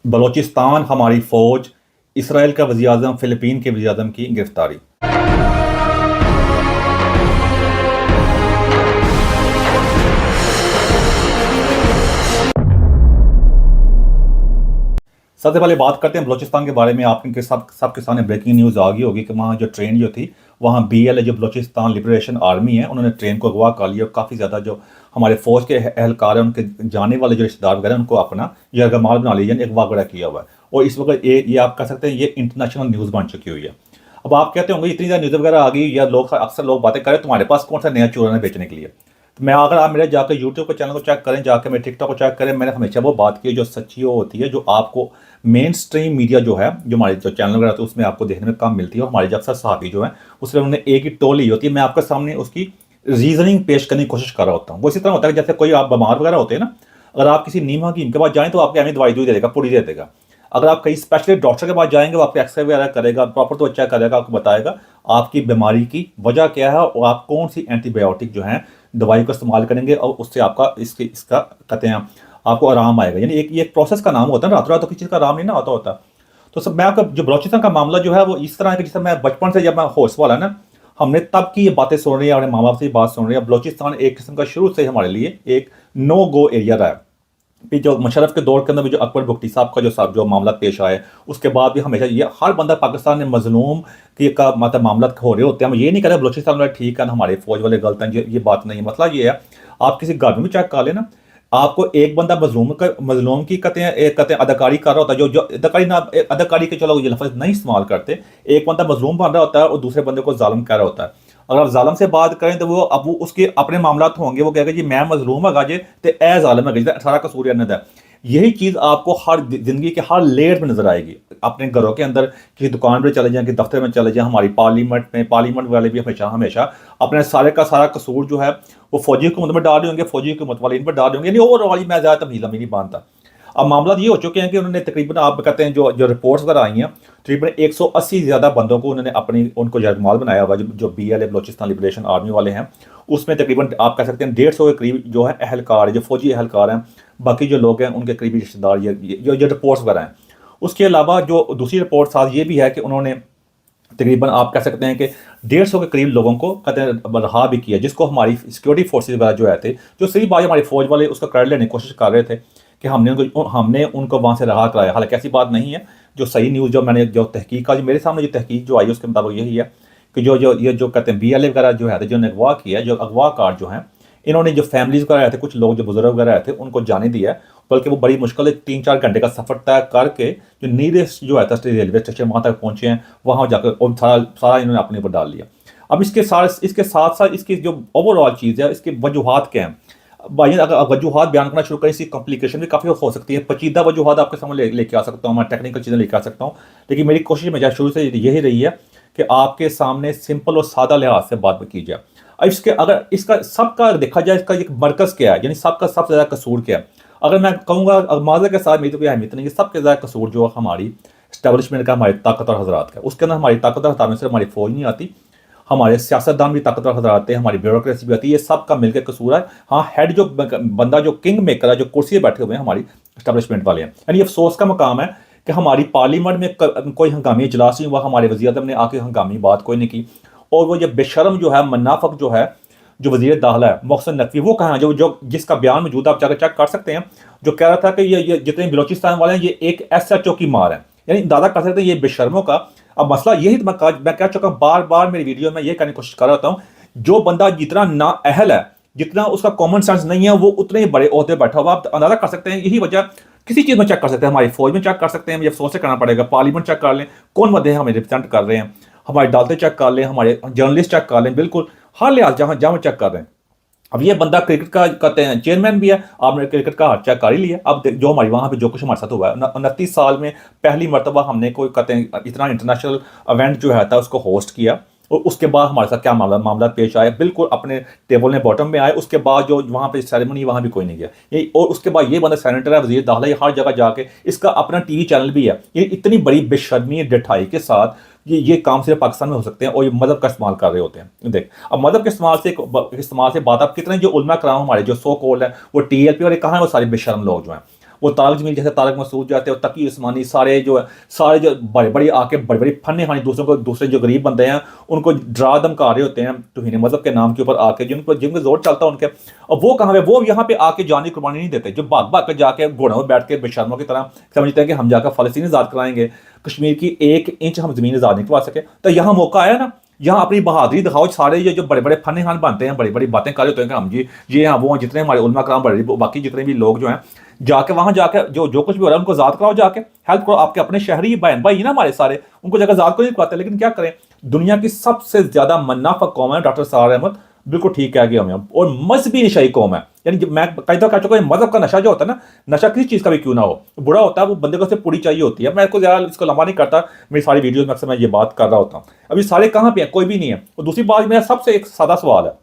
बलोचिस्तान हमारी फौज, इसराइल का वज़ीर-ए-आज़म, फ़िलिपीन के वज़ीर-ए-आज़म की गिरफ्तारी। सबसे पहले बात करते हैं बलोचिस्तान के बारे में। आपके सबके सामने ब्रेकिंग न्यूज़ आ गई होगी कि वहाँ जो ट्रेन जो थी, वहाँ बीएलए जो बलोचिस्तान लिबरेशन आर्मी है, उन्होंने ट्रेन को अगवा कर लिया और काफ़ी ज़्यादा जो हमारे फ़ौज के एहलकार हैं, उनके जाने वाले जो रिश्तेदार वगैरह, उनको अपना यरगमाल बना लिया, अगवा वगैरह किया हुआ है। और इस वक्त ये आप कह सकते हैं ये इंटरनेशनल न्यूज़ बन चुकी हुई है। अब आप कहते होंगे इतनी ज़्यादा न्यूज़ वगैरह आ गई, या लोग अक्सर बातें करें तुम्हारे पास कौन सा नया चूरन है बेचने के लिए। तो मैं अगर आप मेरे जाकर यूट्यूब के चैनल को चेक करें, जाकर मेरे टिकटॉक को चेक करें, मैंने हमेशा वो बात की जो सच्ची वो होती है, जो आपको मेन स्ट्रीम मीडिया जो है, जो हमारे जो चैनल वगैरह होते हैं उसमें आपको देखने में कम मिलती है। और हमारे जो अक्सर साथी जो है उसमें उन्होंने एक ही टोली होती है। मैं आपके सामने उसकी रीजनिंग पेश करने की कोशिश कर रहा होता हूँ। वो इसी तरह होता है कि जैसे कोई आप बीमार वगैरह होते हैं ना, अगर आप किसी नीम हकीम के पास जाएँ तो आपके हमें दवाई दे देगा, पुड़ी दे देगा। अगर आप कहीं स्पेशलिस्ट डॉक्टर के पास जाएंगे, वो आपके एक्सरे वगैरह करेगा, प्रॉपर तो चेक करेगा, आपको बताएगा आपकी बीमारी की वजह क्या है और आप कौन सी एंटीबायोटिक जो है दवाई का इस्तेमाल करेंगे और उससे आपका इसका कहते हैं आपको आराम आएगा। यानी ये एक प्रोसेस का नाम होता है ना, रातों रात तो किसी चीज़ का आराम नहीं ना होता। तो सब मैं आपका जो बलोचिस्तान का मामला जो है वो इस तरह है कि जैसे मैं बचपन से, जब मैं होश वाला ना, हमने तब की ये बातें सुन रही है, अपने माँ बाप से ये बात सुन रही है। बलोचिस्तान एक किस्म का शुरू से हमारे लिए एक नो गो एरिया रहा है। फिर जो मुशर्रफ के दौर के अंदर भी जो अकबर बुगटी साहब का जो मामला पेश आए, उसके बाद भी हमेशा ये हर बंदा पाकिस्तान में मजलूम की का मतलब मामला हो रहे होते हैं। हम ये नहीं करें बलोचिस्तान वाले ठीक है, हमारे फौज वाले गलत हैं, ये बात नहीं है। मसला ये है, आप किसी घर में भी चेक कर लेना, आपको एक बंदा मजलूम की कहते हैं अदाकारी कर रहा होता है, जो अदाकारी ना, अदाकारी के चलो ये लफ्ज़ नहीं इस्तेमाल करते, एक बंदा मजलूम बन रहा होता है और दूसरे बंदे को जालिम कह रहा होता है। अगर आप जालिम से बात करें तो वो उसके अपने मामला होंगे, वो कहेगा जी मैं मजलूम है जी तो ए जालिम है, सारा कसूर है। यही चीज़ आपको हर जिंदगी के हर लेयर में नजर आएगी। अपने घरों के अंदर किसी दुकान पर चले जाएं, किसी दफ्तर में चले जाएं, हमारी पार्लियामेंट वाले भी हमेशा अपने सारे का सारा कसूर जो है वो फौजी हुकूमत में डाल रहे होंगे, फौजी हुकूमत वाले इन पर डाल रहे होंगे। यानी ओवरऑल मैं ज़्यादा तमीज़ नहीं मानता। अब मामला ये हो चुके हैं कि उन्होंने तकरीबन आप कहते हैं जो रिपोर्ट्स वगैरह आई हैं, तकरीबन 180 ज़्यादा बंदों को उन्होंने उनको यरगमाल बनाया हुआ, जो बीएलए बलोचिस्तान लिबरेशन आर्मी वाले हैं। उसमें तकरीबन आप कह सकते हैं 150 के करीब जो है एहलकार, जो फौजी एहलकार हैं, बाकी जो लोग हैं उनके करीबी रिश्तेदार, ये रिपोर्ट्स वगैरह हैं। उसके अलावा जो दूसरी रिपोर्ट साथ ये भी है कि उन्होंने तकरीबन आप कह सकते हैं कि 150 के करीब लोगों को कहते हैं रहा भी किया, जिसको हमारी सिक्योरिटी फोर्सेज वगैरह जो है थे, जो सही बात हमारे फौज वाले उसका क्रेडिट लेने की कोशिश कर रहे थे कि हमने उनको वहाँ से रहा कराया। हालांकि ऐसी बात नहीं है। जो सही न्यूज़ जो तहकीक आज मेरे सामने जो तहकीक जो आई उसके मुताबिक यही है कि जो कहते हैं बीएलए वगैरह जो है जिन्होंने अगवा किया, जो अगवा कार जो हैं, इन्होंने जो फैमिलीज वगैरह आए थे, कुछ लोग जो बुजुर्ग वगैरह आए थे, उनको जाने दिया है। बल्कि वो बड़ी मुश्किल 3-4 घंटे का सफर तय करके जो नीरेस्ट जो है रेलवे स्टेशन वहाँ तक पहुँचे हैं, वहाँ जाकर और सारा इन्होंने अपने ऊपर डाल लिया। अब इसके साथ साथ इसकी जो ओवरऑल चीज़ है, इसकी वजूहात क्या हैं भाई। अगर वजूहात बयान करना शुरू करें, इसकी कॉम्प्लिकेशन भी काफ़ी हो सकती है। पेचीदा वजूहात आपके सामने लेके आ सकता हूँ, मैं टेक्निकल चीज़ें लेके आ सकता हूँ, लेकिन मेरी कोशिश में शुरू से यही रही है कि आपके सामने सिंपल और सादा लिहाज से बात की जाए। अब अगर इसका सबका देखा जाए, इसका एक मरकज़ क्या है, यानी सबका सबसे ज़्यादा कसूर क्या है। अगर मैं कहूँगा माज़े के साथ मेरी तो कोई अहमियत नहीं है, सबसे ज़्यादा कसूर जो हमारी इस्टेब्लिशमेंट का, हमारे ताकतवर हजरात का, उसके अंदर हमारी ताकतवर हजरात में से हमारी फौज नहीं आती, हमारे सियासतदान भी ताकतवर हजरात आते हैं, हमारी ब्यूरोक्रेसी भी आती है, ये सब का मिलकर कसूर है। हाँ, हेड जो बंदा जो किंग मेकर है, जो कुर्सी बैठे हुए हैं हमारी इस्टेब्लिशमेंट वाले हैं। यानी अफसोस का मकाम है कि हमारी पार्लियामेंट में कोई हंगामी इजलास नहीं हुआ, हमारे वज़ीर-ए-आज़म ने आके हंगामी बात कोई नहीं की। और वो ये बेशरम जो है, मुनाफिक जो है, जो वज़ीर दाखिला है मोहसिन नकवी, वो कहाँ है, जो जिसका बयान मौजूद आप जाकर चेक कर सकते हैं, जो कह रहा था कि ये जितने बलोचिस्तान वाले हैं ये एक एसएचओ की मार है। यानी अंदाजा कर सकते हैं ये बेशर्मों का। अब मसला यही मैं कह चुका हूँ बार बार मेरी वीडियो में ये कहने की कोशिश कर रहा हूँ, जो बंदा जितना ना अहल है, जितना उसका कॉमन सेंस नहीं है, वो उतने ही बड़े ओहदे बैठा हुआ। आप अंदाजा कर सकते हैं। यही वजह किसी चीज़ में चेक कर सकते हैं, हमारी फौज में चेक कर सकते हैं, मुझे अफसोस से करना पड़ेगा। पार्लियामेंट चेक कर लें, कौन बंदे हमें रिप्रेजेंट कर रहे हैं, हमारी अदालतें चेक कर लें, हमारे जर्नलिस्ट चेक कर लें, बिल्कुल हर लिहाज जहाँ जहाँ चेक कर रहे हैं। अब ये बंदा क्रिकेट का कहते हैं चेयरमैन भी है, आपने क्रिकेट का हाथ चेक कर ही लिया। अब जो हमारी वहाँ पे जो कुछ हमारे साथ हुआ है, 29 साल में पहली मरतबा हमने कोई कहते हैं इतना इंटरनेशनल इवेंट जो है था उसको होस्ट किया, और उसके बाद हमारे साथ क्या मामला पेश आया, बिल्कुल अपने टेबल में बॉटम में आए। उसके बाद जो वहाँ पे सेरेमनी, वहाँ भी कोई नहीं गया ये। और उसके बाद ये बंदा सेनेटर है, वज़ीर दाखिला, ये हर जगह जाके, इसका अपना टीवी चैनल भी है। ये इतनी बड़ी बेशर्मी डठाई के साथ ये काम सिर्फ पाकिस्तान में हो सकते हैं, और ये मदद का इस्तेमाल कर रहे होते हैं। देख, अब मदद के इस्तेमाल से बात, आप कितने जो उलमा कराम हमारे जो सो कॉल्ड है, वो टीएलपी वाले कहाँ हैं, वो सारे बेशर्म लोग जो हैं, वो तारक जमील जैसे तारक मसूद जाते हैं, तकी उस्मानी, सारे जो बड़े बड़े आके बड़ी बड़ी फन्ने खानी दूसरे जो गरीब बंदे हैं उनको डरा धमका रहे होते हैं तौहीन मजहब के नाम के ऊपर आके, जिनको जोर चलता है उनके। और वो कहाँ पे, वो यहाँ पे आके जानी कुर्बानी नहीं देते, जो भाग भाग कर जाके घोड़ों में बैठ के बेशर्मों की तरह समझते हैं कि हम जाकर फ़लस्तीन आज़ाद कराएंगे, कश्मीर की 1 इंच हम ज़मीन आज़ाद नहीं करवा सके। तो यहाँ मौका आया ना, यहाँ अपनी बहादुरी दिखाओ। सारे ये जो बड़े बड़े फन खान बनते हैं, बड़ी बड़ी बातें कर रहे होते हैं कि हम जी ये हाँ वो, जितने हमारे उलमा कराम बड़े बाकी जितने भी लोग जो हैं, जाके वहाँ जाके जो कुछ भी हो रहा है उनको आज़ाद कराओ, जाके हेल्प करो। आपके अपने शहरी बहन भाई ना हमारे सारे, उनको जाकर आज़ाद को नहीं कराते। लेकिन क्या करें, दुनिया की सबसे ज़्यादा मुनाफिक कौम है डॉक्टर सार अहमद, बिल्कुल ठीक कह गया हमें, और मजहबी नशाई कौम है। यानी मैं कई दफा कह चुका हूं, मजहब का नशा जो होता है ना, नशा किसी चीज़ का भी क्यों ना हो, बुरा होता है, वो बंदे को सिर्फ पूरी चाहिए होती है। मैं इसको ज़्यादा इसको लंबा नहीं करता, मेरी सारी वीडियोज़ में अक्सर मैं ये बात कर रहा होता हूँ। अभी सारे कहाँ पे हैं, कोई भी नहीं है। और दूसरी बात, मेरा सबसे एक सादा सवाल है,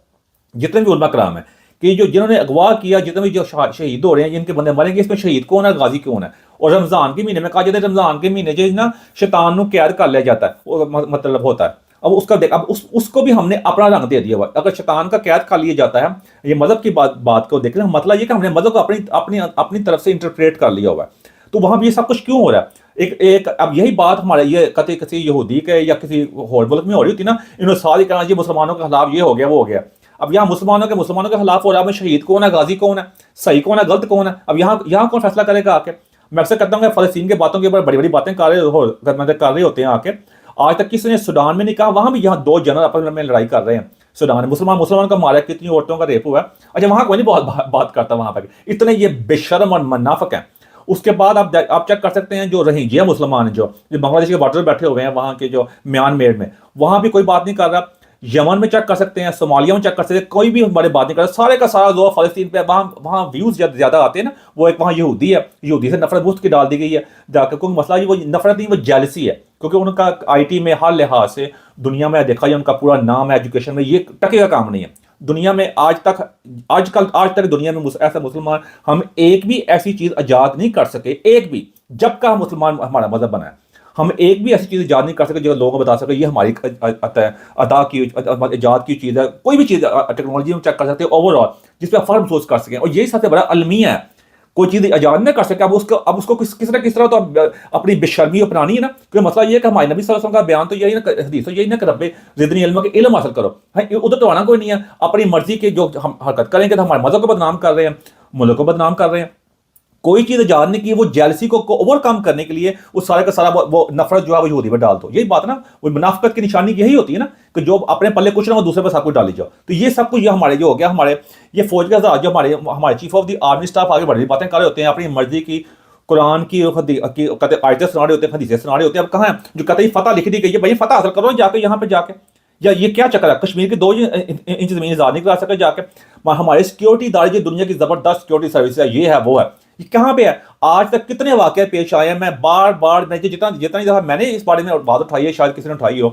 जितने भी उलमा कराम है कि जो जिन्होंने अगवा किया, जितने भी जो शहीद हो रहे हैं, जिनके बंदे मरेंगे, इसमें शहीद कौन है, गाजी कौन है? और रमज़ान के महीने में कहा जाता है, रमज़ान के महीने जो ना शैतान को कैद कर लिया जाता है, वो मतलब होता है। अब उसका देख, अब उसको भी हमने अपना रंग दे दिया हुआ। अगर शैतान का कैद कर लिया जाता है, ये मजहब की बात को देख रहे हैं, मतलब ये कि हमने मजहब को अपनी तरफ से इंटरप्रेट कर लिया हुआ है। तो वहां भी ये सब कुछ क्यों हो रहा है? एक अब यही बात हमारे ये कति किसी यहूदी के या किसी और मुल्क में हो रही होती ना, इन्होंने सारी कहना जी मुसलमानों के खिलाफ ये हो गया वो हो गया। अब यहाँ मुसलमानों के खिलाफ हो रहा है, शहीद कौन है, गाजी कौन है, सही कौन है, गलत कौन है? अब यहाँ कौन फैसला करेगा आके? मैं अक्सर कहता हूँ फलस्तीन के बातों के ऊपर बड़ी बड़ी बातें कर रहे होते हैं आके। आज तक किसी ने सूडान में नहीं कहा, वहां भी यहाँ 2 जनरल आपस में लड़ाई कर रहे हैं। सूडान मुसलमान का मारा, कितनी औरतों का रेप हुआ है। अच्छा, वहां कोई नहीं बहुत बात करता, वहां पर इतने ये बेशर्म और मुनाफिक हैं। उसके बाद आप चेक कर सकते हैं, जो रोहिंग्या मुसलमान जो बांग्लादेश के बॉर्डर बैठे हुए हैं, वहां के जो म्यांमार में, वहां भी कोई बात नहीं कर रहा। यमन में चेक कर सकते हैं, सोमालिया में चेक कर सकते हैं, कोई भी हमारे बात नहीं कर रहा। सारे का सारा जोर फलस्तीन पे। वहाँ व्यूज ज्यादा आते हैं ना, वो एक वहाँ यहूदी है, यहूदी से नफरत मुफ्त की डाल दी गई है जाकर। कोई मसला वो नफरत नहीं, वो जेलसी है, क्योंकि उनका आईटी में हर लिहाज से दुनिया में देखा जाए, उनका पूरा नाम है एजुकेशन में, ये टके का काम नहीं है दुनिया में आज तक दुनिया में ऐसा मुसलमान, हम एक भी ऐसी चीज आजाद नहीं कर सके, एक भी, जब का मुसलमान हमारा मजहब बना है, हम एक भी ऐसी चीज ईजाद नहीं कर सके जो लोगों को बता सके ये हमारी ईजाद की चीज़ है। कोई भी चीज़ टेक्नोलॉजी में चेक कर सकते हैं ओवरऑल, जिस पर फर्म सोच कर सकें। और यही सबसे बड़ा अलमिया है, कोई चीज़ ईजाद नहीं कर सके। अब उसको किस तरह तो अपनी बेशर्मी अपनानी है ना। क्योंकि मसला ये है कि हमारे नबी सल्लल्लाहु अलैहि वसल्लम का बयान तो यही ना, हदीस तो यही ना कि रब्बे ज़िदनी इल्मा, के इल्म हासिल करो। हाँ, उधर तो आना कोई नहीं है। अपनी मर्जी के जो हम हरकत करेंगे तो हमारे मज़हब को बदनाम कर रहे हैं, मुल्क को बदनाम कर रहे हैं। कोई चीज़ ईजाद नहीं की, वो जेलसी को ओवरकम करने के लिए वो सारे का सारा वो नफरत जो है वो यहूदी पर डाल दो। यही बात ना, वो मुनाफिकत की निशानी यही होती है ना, कि जो अपने पल्ले कुछ ना, वो दूसरे पर सब कुछ डाली जाओ। तो ये सब कुछ ये हमारे जो हो गया, हमारे ये फौज के जो हमारे chief of the army staff आगे बड़ी बातें कर रहे होते हैं, अपनी मर्जी की कुरान की आयतें सुना रहे होते हैं, हदीसें सुना रहे होते हैं। अब कहाँ है जो कहते हैं फतह लिख दी गई है, भाई फतह हासिल करो जाके यहाँ पे जाके। या ये क्या चक्कर है, कश्मीर के 2 इंच जमीन आजाद नहीं करा सके जाके। हमारे सिक्योरिटी इदारे जो दुनिया की जबरदस्त सिक्योरिटी सर्विस है, ये है वो है, ये कहाँ पे है? आज तक कितने वाकये पेश आए हैं। मैं बार जितनी दफा मैंने इस बारे में बात उठाई है, शायद किसी ने उठाई हो,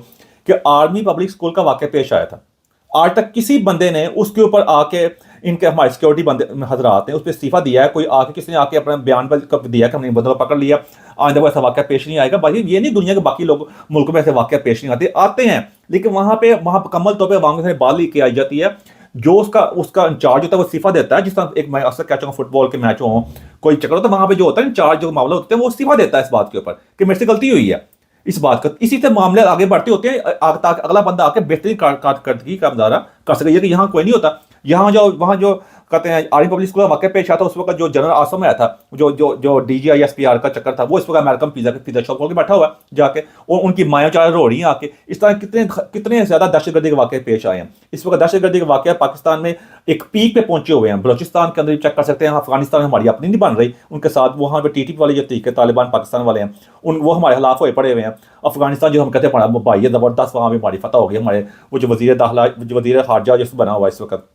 कि आर्मी पब्लिक स्कूल का वाकया पेश आया था। आज तक किसी बंदे ने उसके ऊपर आके, इनके हमारे सिक्योरिटी बंदे हजरात ने उस पर इस्तीफा दिया है, कोई आके किसी ने आके अपना बयान पर दिया कि हमने बंदों को पकड़ लिया, आइंदा वो ऐसा वाकया पेश नहीं आएगा। भाई ये नहीं दुनिया के बाकी लोग मुल्क में ऐसे वाकया पेश नहीं आते हैं, लेकिन वहाँ मुकम्मल तौर पर वहाँ से बात लेके आई जाती है। जो उसका इंचार्ज होता है वो इस्तीफा देता है। जिस तरह एक मैं अक्सर कह चुका फुटबॉल के मैच हो, कोई चक्कर हो, तो वहाँ पे जो होता है इंचार्ज, जो मामला होता है, वो इस्तीफा देता है इस बात के ऊपर कि मेरे से गलती हुई है इस बात का। इसी से मामले आगे बढ़ते होते हैं ताकि अगला बंदा आके बेहतरीन कारकर्दगी का मुजाहरा कर सके। ये कि यहाँ कोई नहीं होता। वहाँ जो कहते हैं आर्मी पब्लिक स्कूल का वाकया पेश आता, उस वक्त जो जनरल आसम आया था, जो DGISPR का चक्कर था, वो इस वक्त अमेरिकन पिज्जा शॉप खोल के बैठा हुआ है जाके, और उनकी माएँ चार रो रही हैं आके। इस तरह कितने ज़्यादा दहशतगर्दी के वाकये पेश आए हैं। इस वक्त दहशतगर्दी के वाकया पाकिस्तान में एक पीक पे पहुंचे हुए हैं। बलोचिस्तान के अंदर चेक कर सकते हैं, अफगानिस्तान में हमारी अपनी नहीं बन रही, उनके साथ वहाँ पर TTP वाले जो तरीके तालिबान पाकिस्तान वाले हैं, वो हमारे खिलाफ हुए पड़े हुए हैं। अफगानिस्तान जो हम कहते हैं बड़ा भाई ज़बरदस्त, वहाँ भी हमारी फतह हो गई। हमारे वो जो वज़ीर खारजा जो बना हुआ इस वक्त,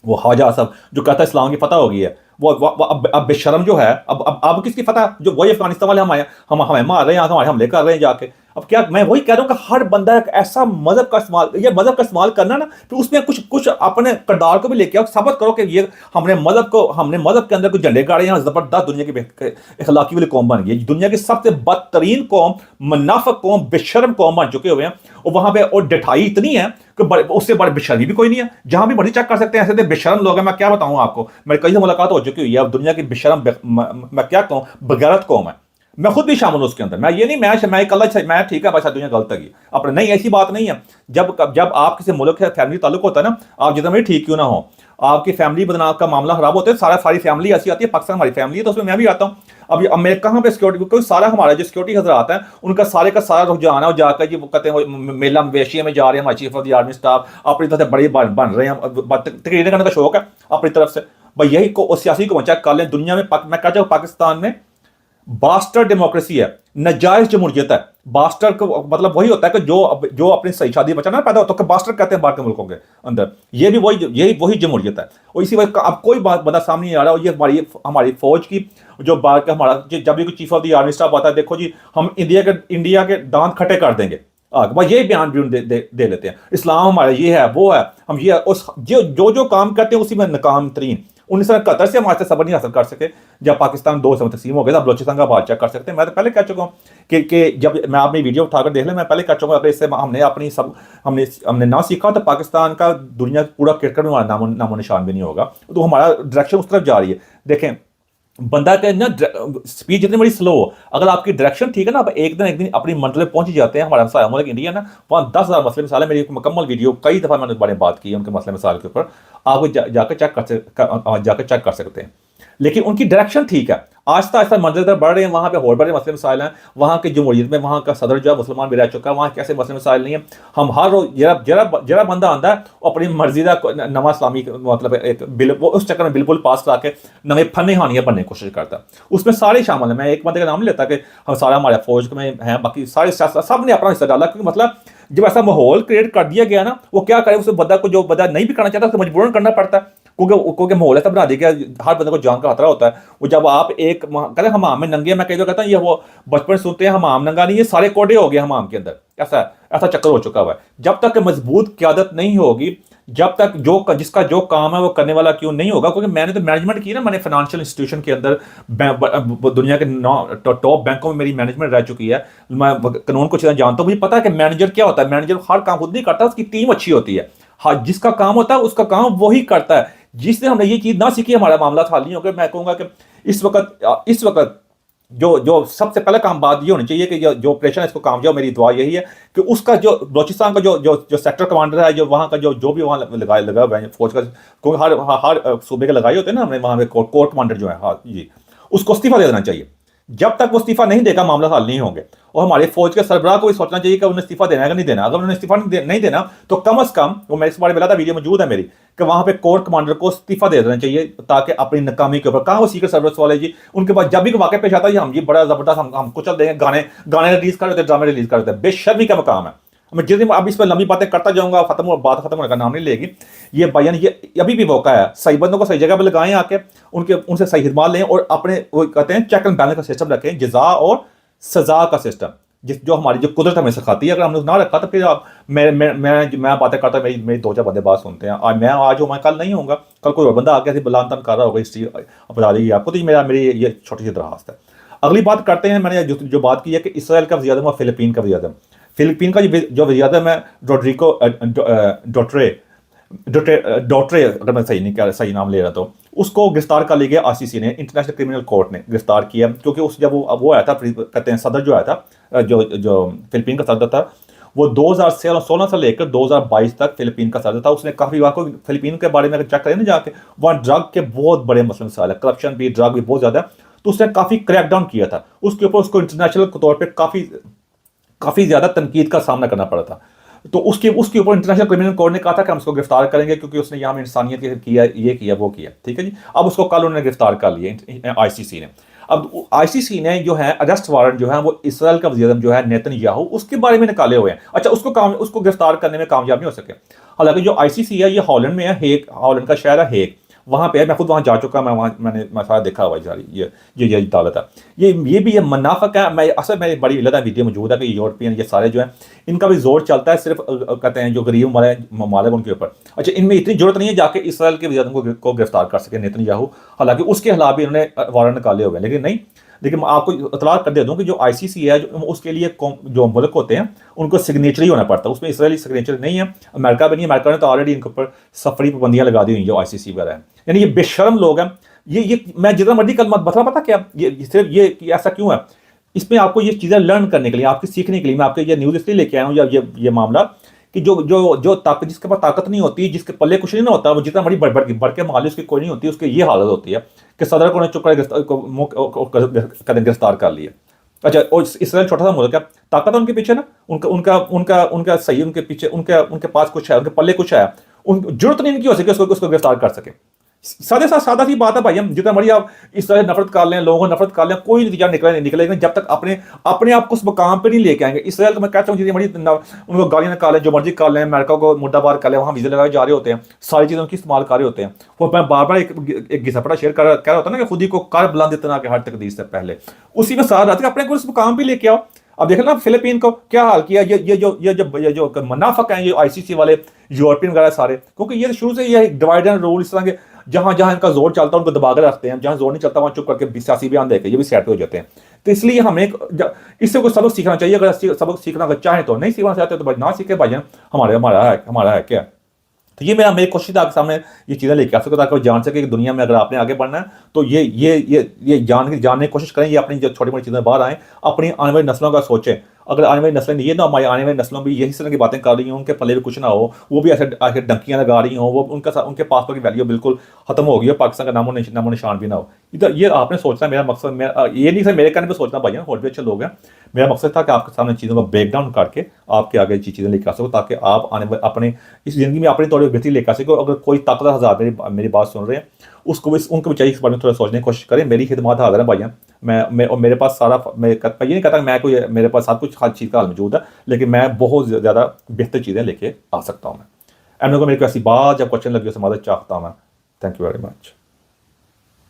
वो ख्वाजा साहब जो कहता है इस्लाम की फतह हो गई है, वो अब बेशरम जो है, अब किसकी फतह? जो वही अफगानिस्तान वाले हमें मार रहे हैं, हमारे हमले कर रहे हैं जाके। अब क्या मैं वही कह रहा हूँ कि हर बंदा एक ऐसा मजहब का इस्तेमाल, ये मजहब का इस्तेमाल करना ना, फिर उसमें कुछ कुछ अपने किरदार को भी लेके आओ, साबित करो कि ये हमने मजहब के अंदर कुछ झंडे गाड़े, यहाँ जबरदस्त दुनिया की इखलाकी वाली कौम बन गई, दुनिया की सबसे बदतरीन कौम, मुनाफिक कौम, बेशर्म कौम बन चुके हुए हैं। और वहां पे और डिठाई इतनी है कि उससे बड़े बेशर्मी भी कोई नहीं है। जहां भी बड़ी चेक कर सकते हैं, ऐसे बेशर्म लोग हैं, मैं क्या बताऊं आपको, मेरी कई से मुलाकात हो चुकी हुई है। अब दुनिया की बेशर्म मैं क्या कहूं, बगैरत कौम है। मैं खुद भी शामिल हूं उसके अंदर। मैं ये नहीं मैं कल मैं ठीक है, बस दुनिया गलत है अपने, नहीं ऐसी बात नहीं है। जब आप किसी मुल्क से फैमिली ताल्लुक होता है ना, आप जितना भी ठीक क्यों ना हो, आपकी फैमिली बदनाम का मामला खराब होता है, सारी फैमिली ऐसी आती है। पाकिस्तान हमारी फैमिली है, तो उसमें मैं भी आता हूँ। अब मैं कहाँ पे सिक्योरिटी, क्योंकि सारा हमारा जो सिक्योरिटी हजरात है, उनका सारे का सारा रुझान है जाकर जी वो कहते हैं मेला मवेशिया में जा रहे हैं, हमारे chief of the army staff अपनी तरफ से बड़े बन रहे हैं, तकरीर करने का शौक है अपनी तरफ से। भाई यही को सियासी को चेक कर लें दुनिया में। मैं कहता हूँ पाकिस्तान में बास्टर डेमोक्रेसी है, नजायज जमहूरियत है। बास्टर को मतलब वही होता है कि जो अपनी सही शादी बचा ना पैदा होता है, तो बास्टर कहते हैं बाहर के मुल्कों के अंदर। ये भी वही जमहूरियत है। और इसी वजह अब कोई बात बंदा सामने नहीं आ रहा। और ये हमारी फौज की जो बात का हमारा जब भी कोई chief of the army staff आता है, देखो जी हम इंडिया के दांत खट्टे कर देंगे, भाई ये बयान भी दे लेते हैं, इस्लाम हमारा ये है वो है, हम ये उस जो काम करते हैं उसी में नाकाम तरीन। 1971 से हमारे सबर नहीं हासिल कर सके। जब पाकिस्तान दो से तकसीम हो गया, तब बलोचिस्तान का बादशाह कर सकते हैं। मैं तो पहले कह चुका हूँ कि जब मैं अपनी वीडियो उठाकर देख लें, मैं पहले कह चुका हूँ, अगर इससे हमने ना सीखा तो पाकिस्तान का दुनिया पूरा क्रिकेट में नामो निशान भी नहीं होगा। तो हमारा डायरेक्शन उस तरफ जा रही है। देखें बंदा के ना स्पीड जितनी बड़ी स्लो हो, अगर आपकी डायरेक्शन ठीक है ना, आप एक दिन अपनी मंजिल पे पहुंच ही जाते हैं। हमारा हमसाया मुल्क इंडिया ना, वहाँ 10,000 मसले मिसाल है। मेरी मुकम्मल वीडियो कई दफ़ा मैंने बारे में बात की है उनके मसले मिसाल के ऊपर, आप जाकर चेक कर सकते हैं। लेकिन उनकी डायरेक्शन ठीक है, आहिस्ता आहिस्ता मंजिल तरफ बढ़ रहे हैं। वहाँ पे और बड़े मसले मसाइल हैं। वहाँ की जमहूरियत में वहाँ का सदर जो है मुसलमान भी रह चुका है, वहाँ कैसे मसले मसाइल नहीं है। हम हर रोज जरा बंदा आता है अपनी मर्जी का नवा इस्लामी मतलब एक बिल, वो उस चक्कर में बिल्कुल पास करा के नवे फन हानियाँ बनने की कोशिश करता है। उसमें सारे शामिल हैं। मैं एक बंदे का नाम नहीं लेता कि हम सारा हमारे फौज में हैं, बाकी सारे सब ने अपना हिस्सा डाला। क्योंकि मतलब जब ऐसा माहौल क्रिएट कर दिया गया ना, वो क्या करे, उस बंदा को जो बंदा नहीं भी करना चाहता उसको मजबूरन करना पड़ता है। क्योंकि माहौल ऐसा बना दिया गया, हर बंदे को जान का खतरा होता है। वो जब आप एक कहते हैं हमाम में नंगे, मैं कई बार कहता हूँ ये वो बचपन सुनते हैं हमाम नंगा नहीं, ये सारे कोडे हो गए हमाम के अंदर। ऐसा चक्कर हो चुका हुआ है। जब तक मजबूत क़यादत नहीं होगी, जब तक जिसका जो काम है वो करने वाला क्यों नहीं होगा। क्योंकि मैंने तो मैनेजमेंट की ना, मैंने फाइनेंशियल इंस्टीट्यूशन के अंदर दुनिया के टॉप बैंकों में मेरी मैनेजमेंट रह चुकी है। मैं कानून को चीज़ें जानता हूँ, मुझे पता है कि मैनेजर क्या होता है। मैनेजर हर काम खुद नहीं करता, उसकी टीम अच्छी होती है। हाँ, जिसका काम होता है उसका काम वही करता है। जिसने हमने ये चीज़ ना सीखी, हमारा मामला हल नहीं होगा। मैं कहूँगा कि इस वक्त जो सबसे पहला काम बात ये होनी चाहिए कि जो ऑपरेशन है इसको कामयाब, मेरी दुआ यही है कि उसका जो बलोचिस्तान का जो सेक्टर कमांडर है, जो वहाँ का जो भी वहाँ लगा हुआ है फौज का, क्योंकि हर सूबे के लगाए होते हैं ना हमने वहाँ पे कोर कमांडर जो है, हाँ जी, उसको इस्तीफा दे देना चाहिए। जब तक वो इस्तीफा नहीं देगा मामला हल नहीं होंगे। और हमारे फौज के सरबराह को भी सोचना चाहिए कि उन्हें इस्तीफा देना है कि नहीं देना। अगर उन्हें इस्तीफा नहीं देना तो कम से कम, वो मैं इस बारे में था वीडियो मौजूद है मेरी, कि वहाँ पे कोर कमांडर को इस्तीफा दे देना चाहिए, ताकि अपनी नाकामी के ऊपर, कहाँ वो सीक्रेट सर्विस वाले जी, उनके पास जब भी वाकई पेश आता है हम जी बड़ा जबरदस्त हम कुचल देंगे, गाने रिलीज कर देते, ड्रामे रिलीज कर देते हैं। बेशर्मी का मकाम है। मैं जिस दिन अब इस पर लंबी बातें करता जाऊंगा, बात खत्म होने का नाम नहीं लेगी। ये बयान ये अभी भी मौका है, सही बंदों को सही जगह पर लगाएं, आके उनसे सही हिदमात लें, और अपने वो कहते हैं चेक एंड बैलेंस का सिस्टम रखें, जजा और सजा का सिस्टम, जो हमारी जो कुदरत हमें सिखाती है। अगर हमने ना रखा तो फिर मैं बातें करता, मेरी दो चार बंदे बात सुनते हैं, आज मैं हूँ, मैं कल नहीं होऊंगा, कल कोई और बंदा आके बुलान तन कर रहा होगा, हिस्ट्री बता देगी आपको। तो मेरी ये छोटी सी दरखास्त है। अगली बात करते हैं। मैंने जो बात की है कि इसराइल का वज़ीर-ए-आज़म और फिलिपीन का वज़ीर-ए-आज़म, फिलिपीन का जो वज़ीर-ए-आज़म है रोड्रिगो डोटरे, अगर मैं सही नाम ले रहा, तो उसको गिरफ्तार कर लिया गया आईसीसी ने, इंटरनेशनल क्रिमिनल कोर्ट ने गिरफ्तार किया। क्योंकि जब वो आया था, कहते हैं सदर जो आया था, जो फिलिपीन का सदर था, वो 2016 से लेकर 2022 तक फिलिपीन का सदर था। उसने काफ़ी वाकई फिलिपीन के बारे में अगर चेक करें ना जाके, वहाँ ड्रग के बहुत बड़े मसले मसाइल है, करप्शन भी, ड्रग भी बहुत ज़्यादा। तो उसने काफ़ी क्रैकडाउन किया था उसके ऊपर, उसको इंटरनेशनल तौर पर काफ़ी ज़्यादा तनकीद का सामना करना पड़ा था। तो उसके ऊपर इंटरनेशनल क्रिमिनल कोर्ट ने कहा था कि हम उसको गिरफ्तार करेंगे, क्योंकि उसने यहाँ में इंसानियत किया, ये किया, वो किया। ठीक है जी। अब उसको कल उन्होंने गिरफ्तार कर लिया आईसीसी ने। अब आईसीसी ने जो है अरेस्ट वारंट जो है वो इसराइल का वज़ीर जो है नेतन्याहू, उसके बारे में निकाले हुए हैं। अच्छा, उसको गिरफ्तार करने में कामयाब नहीं हो सके। हालांकि जो आईसीसी है ये हॉलैंड में है, हेग, हॉलैंड का शहर है हेग। वहाँ पे है, मैं खुद वहाँ जा चुका, मैं सारा देखा हुआ है सारी ये दौलत है। ये भी ये मुनाफिक है। मैं असल में बड़ी अलग वीडियो मौजूद है कि यूरोपियन ये सारे जो है इनका भी जोर चलता है सिर्फ कहते हैं जो गरीब ममालिक उनके ऊपर। अच्छा, इनमें इतनी जरूरत नहीं है जाके इसराइल के वज़ीर को गिरफ्तार कर सके नेतन्याहू, हालांकि उसके खिलाफ भी इन्होंने वारंट निकाले हुए हैं, लेकिन नहीं। लेकिन मैं आपको इतला कर दे दूं कि जो आईसीसी है उसके लिए जो मुल्क होते हैं उनको सिग्नेचर ही होना पड़ता है, उसमें इसराइली सिग्नेचर नहीं है, अमेरिका भी नहीं है। अमेरिका ने तो ऑलरेडी इनके ऊपर सफरी पाबंदियां लगा दी हुई जो आईसीसी वगैरह है। यानी ये बेशर्म लोग हैं। ये मैं जितना मर्जी कल मत बता पता क्या ये सिर्फ ये ऐसा क्यों है, इसमें आपको ये चीज़ें लर्न करने के लिए, आपकी सीखने के लिए मैं आपके ये न्यूज़ इसलिए लेके आया हूँ, या ये मामला कि जो ताकत, जिसके पास ताकत नहीं होती, जिसके पल्ले कुछ नहीं होता, वो जितना बड़ी बढ़ के माली उसकी कोई नहीं होती, उसकी ये हालत होती है कि सदर को चुप कर गिरफ्तार कर लिया। अच्छा, और इसराइल छोटा सा मुल्क है, ताकत है उनके पीछे ना, उनका उनका उनका उनका सही, उनके पीछे उनके पास कुछ है, उनके पल्ले कुछ है, उन जरूरत नहीं इनकी हो सके उसको गिरफ्तार कर सके। सादा सी बात है भाई, हम जितना मर्जी आप इस तरह नफरत कर लें, लोगों को नफरत कर लें, कोई नतीजा निकलेगा जब तक अपने आप को उस मुकाम पे नहीं लेके आएंगे। इसराइल तो मैं कहता हूँ जितनी मर्जी उनको गालियां निकाल लें, जो मर्जी कर लें, अमेरिका को मुर्दाबाद कर लें, वहाँ वीज़े लगाए जा रहे होते हैं, सारी चीज़ें उनकी इस्तेमाल कर रहे होते हैं। वो मैं बार बार एक घिसपड़ा शेयर कर रहा होता है ना कि खुद ही को कर बुलंद इतना के हर तकदीर से पहले, उसी में साथ रहते अपने को उस मुकाम पे लेके आओ। अब देख ना फिलीपीन को क्या हाल किया, ये जो मुनाफिक हैं, ये आईसीसी वाले यूरोपियन वगैरह सारे, क्योंकि ये शुरू से ये डिवाइड एंड रूल इस तरह के, जहां जहां इनका जोर चलता है उनको दबा कर रखते हैं, जहां जोर नहीं चलता वहां चुप करके सियासी बयान देकर ये भी सेट हो जाते हैं। तो इसलिए हमें इससे कुछ सबक सीखना चाहिए। अगर सबक सीखना अगर चाहें तो, नहीं सीखना चाहते तो भाई ना सीखे भाई, हमारा है क्या। तो ये मेरी कोशिश है आपके सामने ये चीज़ें लेके आ सको ताकि वो जान सके कि दुनिया में अगर आपने आगे बढ़ना है तो ये जानने की कोशिश करें, ये अपनी जो छोटी मोटी चीज़ें बाहर आएँ, अपनी आने वाली नस्लों का सोचें। अगर आने वाली नस्लें ये ना, हमारी आने वाली नस्लों भी यही तरह की बातें कर रही हों, उनके पल्ले भी कुछ ना हो, वो भी ऐसे डंकियाँ लगा रही हों, वो उनके पासपोर्ट की वैल्यू बिल्कुल खत्म हो गई हो, पाकिस्तान का नामो निशान भी ना हो। इधर ये आपने सोचना, मेरा मकसद ये नहीं सर मेरे कहने पर सोचना भाई, और भी अच्छे लोग हैं। मेरा मकसद था कि आपके सामने चीज़ों को ब्रेक डाउन करके आपके आगे चीज़ें लेकर आ सको, ताकि आप अपने इस ज़िंदगी में अपनी थोड़ी बेहतरी लेकर आ सको। अगर कोई ताकतवर हज़ार मेरी बात सुन रहे हैं, उनको भी चाहिए इस बारे में थोड़ा सोचने की कोशिश करें। मेरी खिदमत हाजिर है भाइयाँ, और मेरे पास सारा, मैं ये नहीं कहता मैं कोई, मेरे पास सब कुछ हर चीज़ का हाल मौजूद है, लेकिन मैं बहुत ज़्यादा बेहतर चीज़ें लेके आ सकता हूँ। मैं मेरे को ऐसी बात जब क्वेश्चन लगी उससे मदद चाहता हूँ मैं। Thank you very much.